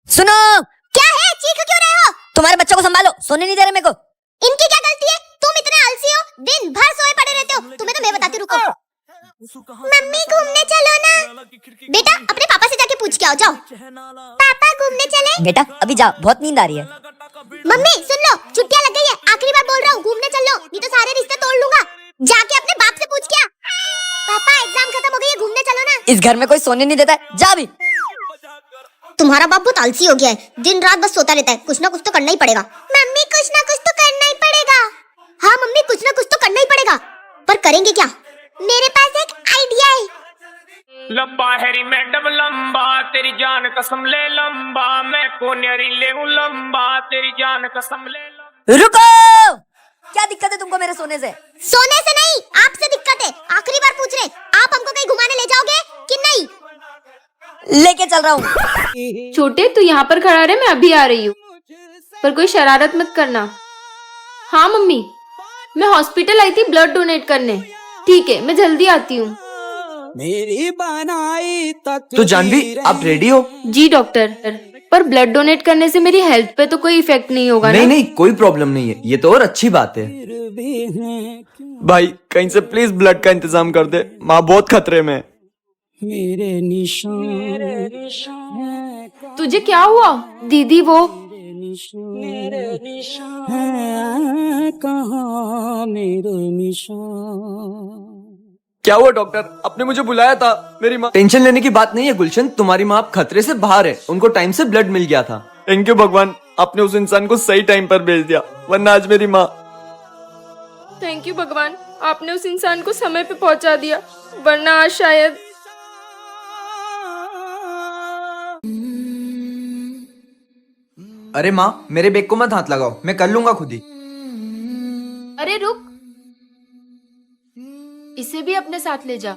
सुनो, क्या है, चीख क्यों रहे हो? तुम्हारे बच्चों को संभालो, सोने नहीं दे रहे मेरे को। इनकी क्या गलती है? तुम इतने आलसी हो, दिन भर सोए पड़े रहते हो। तुम्हें तो मैं बताती हूँ, रुको। मम्मी घूमने चलो ना। बेटा अपने पापा से जाके पूछ के आओ, जाओ। पापा घूमने चले? बेटा अभी जाओ, बहुत नींद आ रही है। मम्मी सुन लो, छुट्टियां लग गई है, आखिरी बार बोल रहा हूँ, घूमने चल लो, नहीं तो सारे रिश्ते तोड़ लूंगा। जाके अपने बाप से पूछ के आ। पापा एग्जाम खत्म हो गई है, घूमने चलो ना। इस घर में कोई सोने नहीं देता है, जा भी। तुम्हारा बाप बहुत आलसी हो गया है, दिन रात बस सोता रहता है। कुछ ना कुछ तो करना ही पड़ेगा। मम्मी कुछ ना कुछ तो करना ही पड़ेगा। हाँ मम्मी, कुछ ना कुछ तो करना ही पड़ेगा, पर करेंगे क्या? मेरे पास एक आइडिया है। लंबा हैरी मैडम लंबा, तेरी जान कसम ले लंबा, मैं कोनेरी ले हूँ लंबा, तेरी जान कसम ले लंबा। रुको, क्या दिक्कत है तुमको मेरे सोने से? सोने से नहीं, आपसे दिक्कत है। आखिरी बार पूछ रहे, आप हमको कहीं घुमाने ले जाओगे कि नहीं? लेके चल रहा हूँ। छोटे तू यहाँ पर खड़ा रहे, मैं अभी आ रही हूँ, पर कोई शरारत मत करना। हाँ मम्मी, मैं हॉस्पिटल आई थी ब्लड डोनेट करने। ठीक है, मैं जल्दी आती हूँ। मेरी बनाई तो जानवी, आप रेडी हो? जी डॉक्टर, पर ब्लड डोनेट करने से मेरी हेल्थ पे तो कोई इफेक्ट नहीं होगा नहीं ना? नहीं, कोई प्रॉब्लम नहीं है, ये तो और अच्छी बात है। भाई कहीं से प्लीज ब्लड का इंतजाम कर दे, माँ बहुत खतरे में है। मेरे निशान तुझे क्या हुआ? दीदी वो कहाँ मेरे निशान। क्या हुआ डॉक्टर, आपने मुझे बुलाया था? मेरी माँ। टेंशन लेने की बात नहीं है गुलशन, तुम्हारी माँ अब खतरे से बाहर है, उनको टाइम से ब्लड मिल गया था। थैंक यू भगवान, आपने उस इंसान को सही टाइम पर भेज दिया, वरना आज मेरी माँ। थैंक यू भगवान, आपने उस इंसान को समय पे पहुंचा दिया, वरना आज शायद। अरे माँ, मेरे बैग को मत हाथ लगाओ, मैं कर लूंगा खुद ही। अरे रुक, इसे भी अपने साथ ले जा।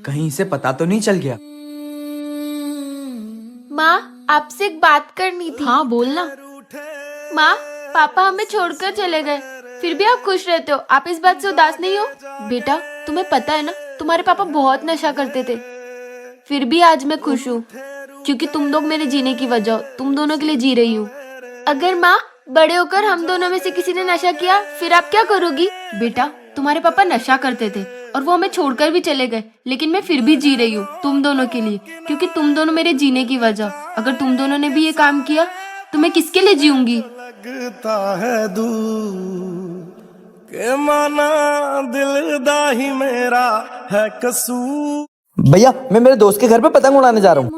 कहीं इसे पता तो नहीं चल गया? माँ आपसे एक बात करनी थी। हाँ बोलना। माँ, पापा हमें छोड़कर चले गए, फिर भी आप खुश रहते हो, आप इस बात से उदास नहीं हो? बेटा तुम्हें पता है ना, तुम्हारे पापा बहुत नशा करते थे, फिर भी आज मैं खुश हूँ, क्योंकि तुम लोग मेरे जीने की वजह हो, तुम दोनों के लिए जी रही हूँ। अगर माँ बड़े होकर हम दोनों में से किसी ने नशा किया, फिर आप क्या करोगी? बेटा तुम्हारे पापा नशा करते थे और वो हमें छोड़कर भी चले गए, लेकिन मैं फिर भी जी रही हूँ तुम दोनों के लिए, क्योंकि तुम दोनों मेरे जीने की वजह। अगर तुम दोनों ने भी ये काम किया तो मैं किसके लिए जीऊंगी? लगता है दूर के माना दिल दा ही मेरा है कसूर। भैया मैं मेरे दोस्त के घर पे पतंग उड़ाने जा रहा हूँ।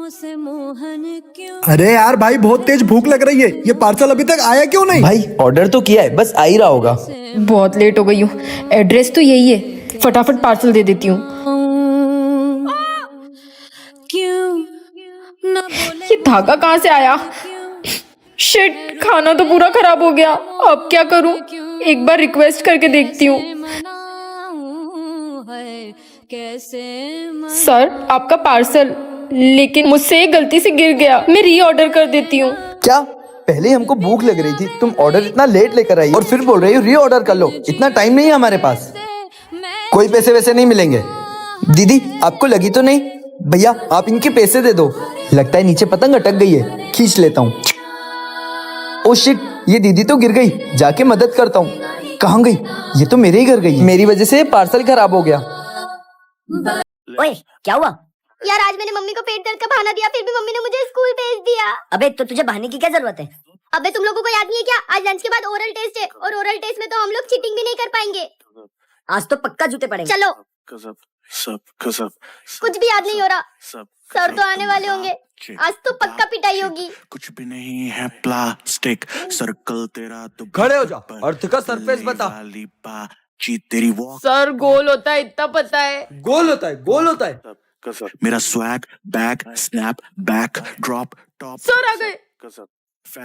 अरे यार भाई, बहुत तेज भूख लग रही है, ये पार्सल अभी तक आया क्यों नहीं? भाई ऑर्डर तो किया है, बस आ ही रहा होगा। बहुत लेट हो गई हूँ, एड्रेस तो यही है, फटाफट पार्सल दे देती हूँ। ये धागा कहाँ से आया? शिट, खाना तो पूरा खराब हो गया, अब क्या करूँ? एक बार रिक्वेस्ट करके देखती हूँ। सर आपका पार्सल, लेकिन मुझसे एक गलती से गिर गया, मैं री ऑर्डर कर देती हूँ। क्या? पहले ही हमको भूख लग रही थी, तुम ऑर्डर इतना लेट लेकर आई और फिर बोल रही हो री ऑर्डर कर लो। इतना टाइम नहीं है हमारे पास, कोई पैसे वैसे नहीं मिलेंगे। दीदी आपको लगी तो नहीं? भैया आप इनके पैसे दे दो। लगता है नीचे पतंग अटक गई है, खींच लेता हूँ। ओ शिट, ये दीदी तो गिर गई, जाके मदद करता हूँ। कहाँ गई? ये तो मेरे ही घर गई, मेरी वजह से पार्सल खराब हो गया। ओए क्या हुआ? यार आज मैंने मम्मी को पेट दर्द का बहाना दिया, फिर भी मम्मी ने मुझे स्कूल भेज दिया। अबे तो तुझे बहाने की क्या जरूरत है? अबे तुम लोगों को याद नहीं है क्या, आज लंच के बाद ओरल टेस्ट है, और ओरल टेस्ट में तो हम लोग चीटिंग भी नहीं कर पाएंगे। आज तो पक्का जूते पड़ेंगे। चलो। कसब कुछ भी याद नहीं हो रहा, सब सर तो आने वाले होंगे, आज तो पक्का पिटाई होगी। कुछ भी नहीं है प्लास्टिक, सर्कल तेरा तो खड़े हो जा, अर्थ का सरफेस बता। तेरी वॉक सर गोल होता है इतना पता है। गोल होता है, गोल होता है। मेरा swag back snap back drop top. Sir आ गए।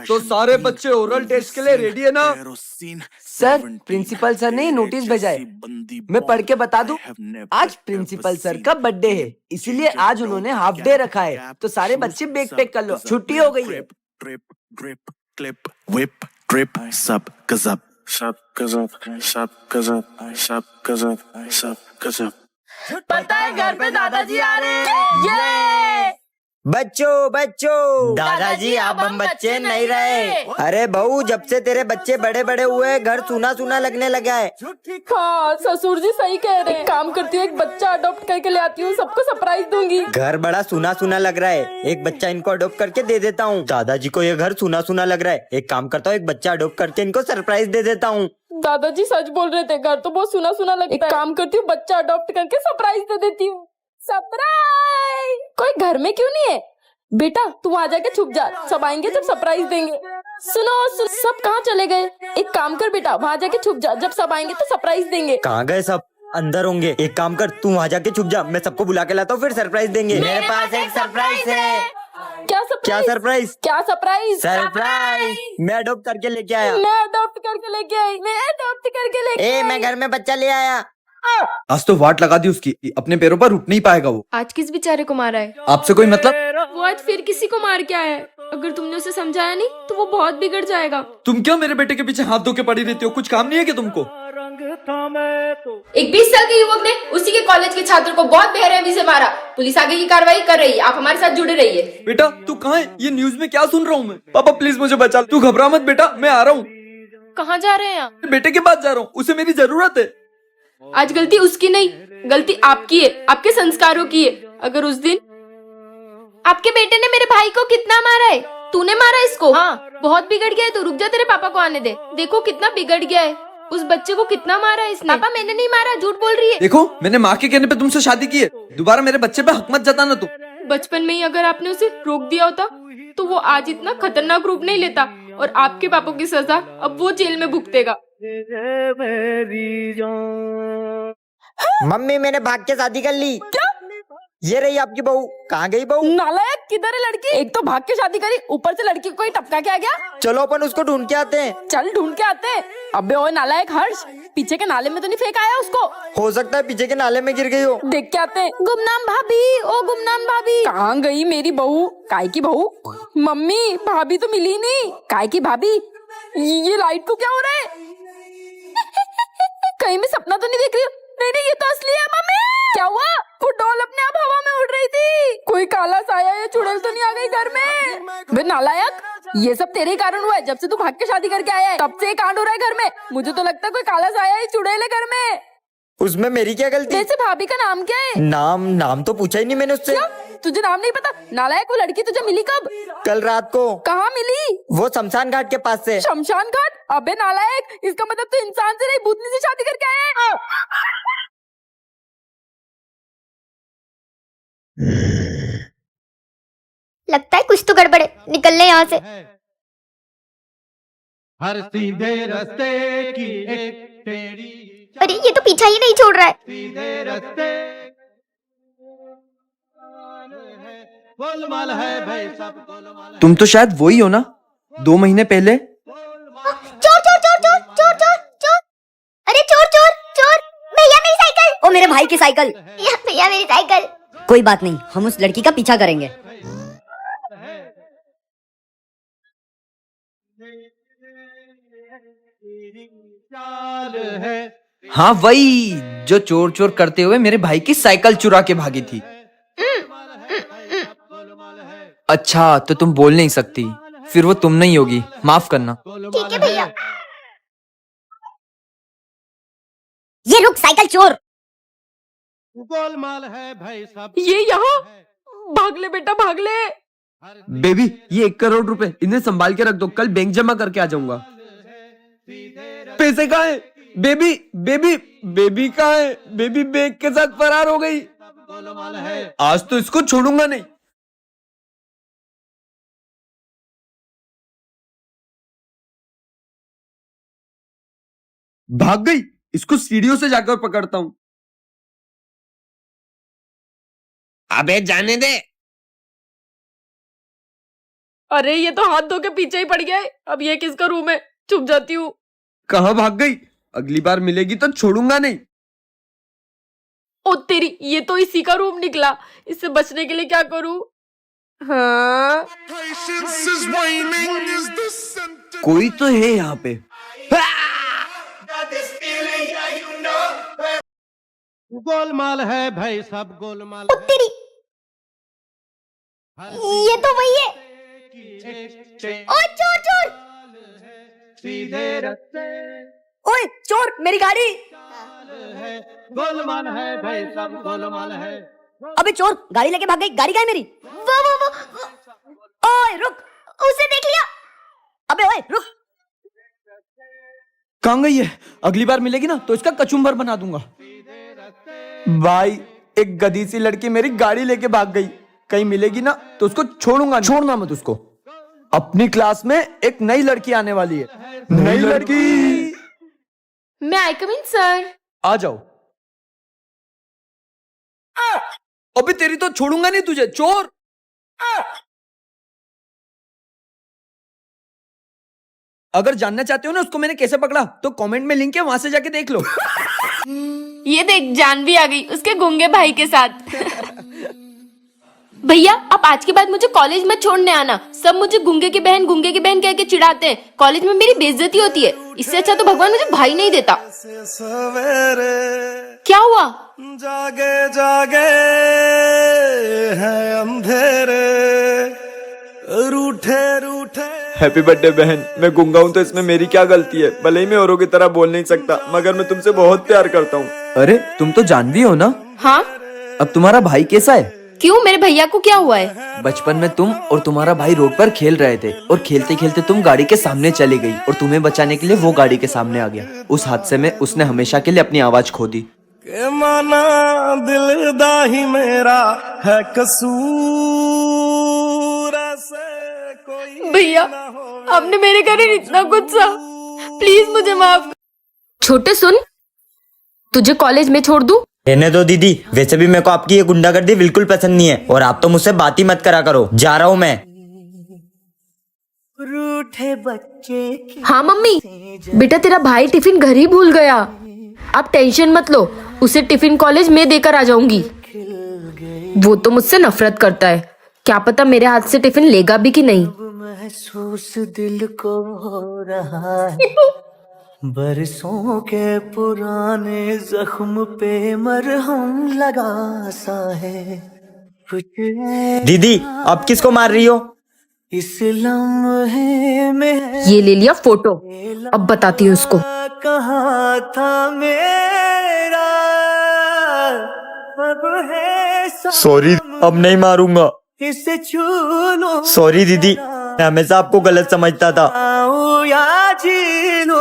तो सारे बच्चे ओरल टेस्ट के लिए रेडी है ना? सर प्रिंसिपल सर ने नोटिस भेजा है, मैं पढ़ के बता दूं? आज प्रिंसिपल सर का बर्थडे है, इसीलिए आज उन्होंने हाफ डे रखा है, तो सारे बच्चे बैग पैक कर लो, छुट्टी हो गई है। Trip drip clip whip trip सब गजब सब गजब सब गजब सब गजब सब गजब। पता है घर पे दादाजी आ रहे हैं। ये बच्चों बच्चों, दादाजी अब हम बच्चे नहीं रहे। अरे बहू, जब से तेरे बच्चे बड़े बड़े हुए घर सूना सूना लगने लगा है। हाँ ससुर जी सही कह रहे हैं। काम करती हूँ, एक बच्चा अडॉप्ट करके ले आती हूँ, सबको सरप्राइज दूंगी। घर बड़ा सूना सूना लग रहा है, एक बच्चा इनको अडॉप्ट करके दे देता हूँ। दादाजी को ये घर सूना सूना लग रहा है, एक काम करता हूँ, एक बच्चा अडॉप्ट करके इनको सरप्राइज दे देता हूँ। दादाजी सच बोल रहे थे, घर तो बहुत सुना सुना लगता है। एक काम करती हूँ, बच्चा अडॉप्ट करके सरप्राइज दे देती हूँ। सरप्राइज! कोई घर में क्यों नहीं है? बेटा तू वहाँ जाके छुप जा, सब आएंगे जब सरप्राइज देंगे। सुनो, सब कहाँ चले गए? एक काम कर बेटा, वहाँ जाके छुप जा, जब सब आएंगे तो सरप्राइज देंगे। कहाँ गए सब? अंदर होंगे। एक काम कर, तू वहाँ जाके छुप जा, मैं सबको बुला के लाता हूँ, फिर सरप्राइज देंगे। मेरे पास एक सरप्राइज है। क्या सरप्राइज? क्या सरप्राइज? क्या सरप्राइज? सरप्राइज! मैं अडॉप्ट करके लेके आया। मैं अडॉप्ट करके लेके आई। मैं अडॉप्ट करके लेके आई। मैं घर में बच्चा ले आया। आज तो वाट लगा दी उसकी, अपने पैरों पर रुक नहीं पाएगा वो। आज किस बेचारे को मारा है? आपसे कोई मतलब? वो आज फिर किसी को मार के आया है। अगर तुमने उसे समझाया नहीं तो वो बहुत बिगड़ जाएगा। तुम क्यों मेरे बेटे के पीछे हाथ धो के पड़ी रहती हो? कुछ काम नहीं है क्या तुमको? एक 20 साल के युवक ने उसी के कॉलेज के छात्र को बहुत बेरहमी से मारा। पुलिस आगे की कार्रवाई कर रही है, आप हमारे साथ जुड़े रहिए। बेटा तू कहाँ है? ये न्यूज में क्या सुन रहा हूँ मैं? पापा प्लीज मुझे बचा लो। तू घबरा मत बेटा, मैं आ रहा हूँ। कहाँ जा रहे हैं आप? बेटे के पास जा रहा हूँ, उसे मेरी जरूरत है। आज गलती उसकी नहीं, गलती आपकी है, आपके संस्कारों की है। अगर उस दिन आपके बेटे ने मेरे भाई को कितना मारा है? तूने मारा इसको? हाँ, बहुत बिगड़ गया है तो रुक जा, तेरे पापा को आने दे। देखो कितना बिगड़ गया है। उस बच्चे को कितना मारा है इसने। पापा मैंने नहीं मारा, झूठ बोल रही है। देखो मैंने माँ के कहने पे तुमसे शादी की है, दोबारा मेरे बच्चे पे हक मत जताना तुम। बचपन में ही अगर आपने उसे रोक दिया होता तो वो आज इतना खतरनाक रूप नहीं लेता, और आपके पापा की सजा अब वो जेल में भुगतेगा। मम्मी मैंने भाग के शादी कर ली। क्या? ये रही आपकी बहू। कहाँ गई बहू? नालायक, किधर है लड़की? एक तो भाग के शादी करी, ऊपर से लड़की को कोई टपका के आ गया। चलो अपन उसको ढूंढ के आते हैं। चल ढूंढ के आते हैं। अबे ओए नालायक हर्ष, पीछे के नाले में तो नहीं फेंक आया उसको? हो सकता है पीछे के नाले में गिर गई हो। देख के आते हैं। गुमनाम भाभी, ओ गुमनाम भाभी, कहाँ गई मेरी बहू? काय की बहू? मम्मी भाभी तो मिली नहीं। काय की भाभी? ये लाइट को क्या हो रहा है? कहीं मैं सपना तो नहीं देख रही हूँ? नहीं ये तो असली है। मम्मी क्या हुआ? वो डॉल अपने आप हवा में उड़ रही थी। कोई काला साया या चुड़ैल तो नहीं आ गई घर में? बे नालायक, ये सब तेरे ही कारण हुआ है। जब से तू भाग के शादी करके आया है तब से ये कांड हो रहा है घर में। मुझे तो लगता है कोई काला साया या चुड़ैल है घर में। उसमें मेरी क्या गलती? वैसे भाभी का नाम क्या है? नाम तो पूछा ही नहीं मैंने उससे। क्या? तुझे नाम नहीं पता? नालायक, वो लड़की तुझे मिली कब? कल रात को। कहाँ मिली? वो शमशान घाट के पास से। शमशान घाट? अबे नालायक, इसका मतलब तू इंसान से नहीं भूतनी से शादी करके आया है। लगता है कुछ तो गड़बड़ है, निकल ले यहाँ से। हर सीधे रास्ते की एक टेढ़ी, अरे ये तो पीछा ही नहीं छोड़ रहा है। सीधे रास्ते गोलमाल है भाई सब गोलमाल। तुम तो शायद वही हो ना, 2 महीने पहले। चोर चोर चोर चोर चोर चोर चोर, अरे चोर चोर चोर। भैया मेरी साइकिल। ओ मेरे भाई की साइकिल। भैया मेरी साइकिल। कोई बात नहीं, हम उस लड़की का पीछा करेंगे। हाँ वही जो चोर चोर करते हुए मेरे भाई की साइकिल चुरा के भागी थी। अच्छा तो तुम बोल नहीं सकती, फिर वो तुम नहीं होगी, माफ करना। ठीक है भैया। ये रुक साइकिल चोर। गोलमाल है भाई सब। ये यहाँ भाग ले बेटा, भाग ले। बेबी ये 1 करोड़ रुपए इन्हें संभाल के रख दो, कल बैंक जमा करके आ जाऊंगा। पैसे कहाँ है? बेबी बेबी बेबी कहाँ है? बेबी बैग के साथ फरार हो गई। आज तो इसको छोड़ूंगा नहीं। भाग गई, इसको सीढ़ियों से जाकर पकड़ता हूँ। अबे जाने दे। अरे ये तो हाथ धो के पीछे ही पड़ गया है। अब ये किसका रूम है? छुप जाती हूँ। कहाँ भाग गई? अगली बार मिलेगी तो छोड़ूंगा नहीं। ओ तेरी, ये तो इसी का रूम निकला। इससे बचने के लिए क्या करूँ? हाँ कोई तो है यहाँ पे। गोलमाल है भाई सब गोलमाल ओ तेरी, ये तो वही है। ओ चोर चोर। सीधे रस्ते ओए चोर, मेरी गाड़ी। गोलमाल है भाई, सब गोलमाल है। अबे चोर, गाड़ी लेके भाग गई। गाड़ी कहाँ है मेरी? वो ओए रुक। उसे देख लिया। अबे ओए रुक। कहाँ गई है? अगली बार मिलेगी ना तो इसका कचुम्बर बना दूंगा। भाई, एक गधी सी लड़की मेरी गाड़ी लेके भाग गई। कहीं मिलेगी ना तो उसको छोड़ूंगा। छोड़ना मत उसको। अपनी क्लास में एक नई लड़की आने वाली है। नई लड़की। मैं आई कम इन सर। आ जाओ। अबे तेरी तो छोड़ूंगा नहीं तुझे, चोर। अगर जानना चाहते हो ना उसको मैंने कैसे पकड़ा तो कमेंट में लिंक है, वहां से जाके देख लो। ये देख, जानवी आ गई उसके गूंगे भाई के साथ। भैया, आप आज के बाद मुझे कॉलेज में छोड़ने आना। सब मुझे गूंगे की बहन कह के चिढ़ाते हैं। कॉलेज में मेरी बेइज्जती होती है। इससे अच्छा तो भगवान मुझे भाई नहीं देता। क्या हुआ? जागे जागे है अंधेरे, रूठे रूठे। हैप्पी बर्थडे बहन। मैं गूंगा हूं तो इसमें मेरी क्या गलती है? भले ही मैं औरों की तरह बोल नहीं सकता, मगर मैं तुमसे बहुत प्यार करता हूँ। अरे तुम तो जानवी हो ना? हाँ। अब तुम्हारा भाई कैसा है? क्यों, मेरे भैया को क्या हुआ है? बचपन में तुम और तुम्हारा भाई रोड पर खेल रहे थे और खेलते खेलते तुम गाड़ी के सामने चली गई और तुम्हें बचाने के लिए वो गाड़ी के सामने आ गया। उस हादसे में उसने हमेशा के लिए अपनी आवाज खो दी। के माना दिल दा ही मेरा है कसूर, ऐसे कोई भैया, आपने मेरे घर इतना कुछ सा, प्लीज मुझे माफ। छोटे सुन, तुझे कॉलेज में छोड़ दूं? रहने दो दीदी, वैसे भी मेरे को आपकी ये गुंडागर्दी बिल्कुल पसंद नहीं है और आप तो मुझसे बात ही मत करा करो। जा रहा हूँ मैं। रूठे बच्चे। हाँ मम्मी। बेटा, तेरा भाई टिफिन घर ही भूल गया। आप टेंशन मत लो, उसे टिफिन कॉलेज में देकर आ जाऊंगी। वो तो मुझसे नफरत करता है, क्या पता मेरे हाथ से टिफिन लेगा भी कि नहीं। महसूस दिल को हो रहा है, बरसों के पुराने जख्म पे मरहम लगा सा है। दीदी, आप किसको मार रही हो? इस लम्हे में ये ले लिया फोटो, अब बताती हूँ उसको। कहा था मेरा, अब है सॉरी, अब नहीं मारूंगा। इसे छू लो। सॉरी दीदी, मैं हमेशा आपको गलत समझता था। या छीनो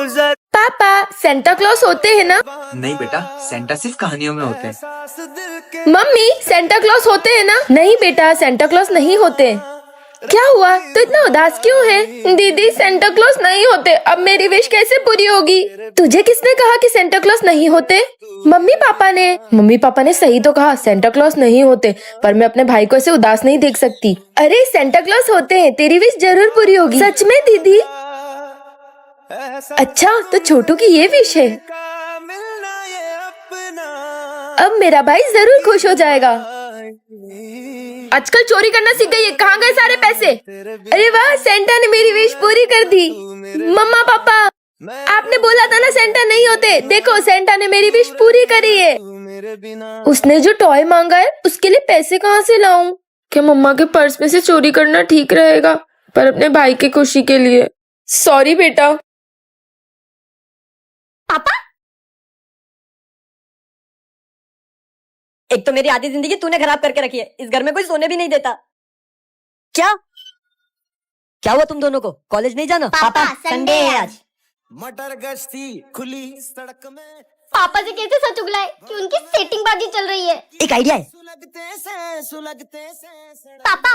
जरा। पापा, सेंटा क्लॉज होते हैं ना? नहीं बेटा, सेंटा सिर्फ कहानियों में होते हैं। मम्मी, सेंटा क्लॉज होते हैं ना? नहीं बेटा, सेंटा क्लॉज नहीं होते। क्या हुआ, तो इतना उदास क्यों है? दीदी, सेंटा क्लॉज नहीं होते। अब मेरी विश कैसे पूरी होगी? तुझे किसने कहा कि सेंटा क्लॉज नहीं होते? मम्मी पापा ने सही तो कहा, सेंटा क्लॉज नहीं होते। पर मैं अपने भाई को ऐसे उदास नहीं देख सकती। अरे सेंटा क्लॉज होते हैं, तेरी विश जरूर पूरी होगी। सच में दीदी? अच्छा, तो छोटू की ये विश है। अब मेरा भाई जरूर खुश हो जाएगा। आजकल चोरी करना सीख गई है, कहाँ गए सारे पैसे? अरे वाह, सेंटा ने मेरी विश पूरी कर दी। मम्मा पापा, आपने बोला था ना सेंटा नहीं होते। देखो, सेंटा ने मेरी विश पूरी करी है। उसने जो टॉय मांगा है उसके लिए पैसे कहाँ से लाऊं? क्या मम्मा के पर्स में से चोरी करना ठीक रहेगा? पर अपने भाई की खुशी के लिए। सॉरी बेटा। पापा, एक तो मेरी आधी जिंदगी तूने खराब करके रखी है। इस घर में कोई सोने भी नहीं देता। क्या हुआ तुम दोनों को? कॉलेज नहीं जाना? पापा, संडे है आज। मटर गश्ती खुली सड़क में, पापा से कैसे सच उगला है कि उनकी सेटिंग बाजी चल रही है। एक आइडिया है। सुलगते से पापा,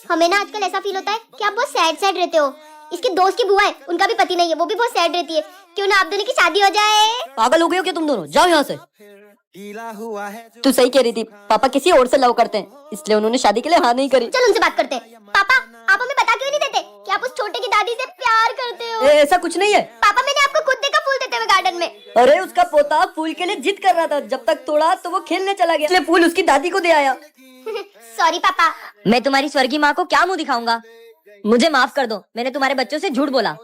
हमें ना आजकल ऐसा फील होता है कि आप बहुत सैड रहते हो। इसकी दोस्त की बुआ है, उनका भी पति नहीं है, वो भी बहुत सैड रहती है। क्यों ना आप दोनों की शादी हो जाए? पागल हो गए हो क्या तुम दोनों? जाओ यहाँ से। तू सही कह रही थी, पापा किसी और से लव करते हैं, इसलिए उन्होंने शादी के लिए हाँ नहीं करी। चल उनसे बात करते हैं। पापा, आप हमें बता क्यों नहीं देते कि आप उस छोटे की दादी से प्यार करते हो? ऐसा कुछ नहीं है। पापा, मैंने आपको खुद देखा फूल देते हुए गार्डन में। अरे उसका पोता फूल के लिए जिद कर रहा था, जब तक तोड़ा तो वो खेलने चला गया, इसलिए फूल उसकी दादी को दे आया। सॉरी पापा। मैं तुम्हारी स्वर्गीय माँ को क्या मुंह दिखाऊंगा? मुझे माफ कर दो, मैंने तुम्हारे बच्चों से झूठ बोला।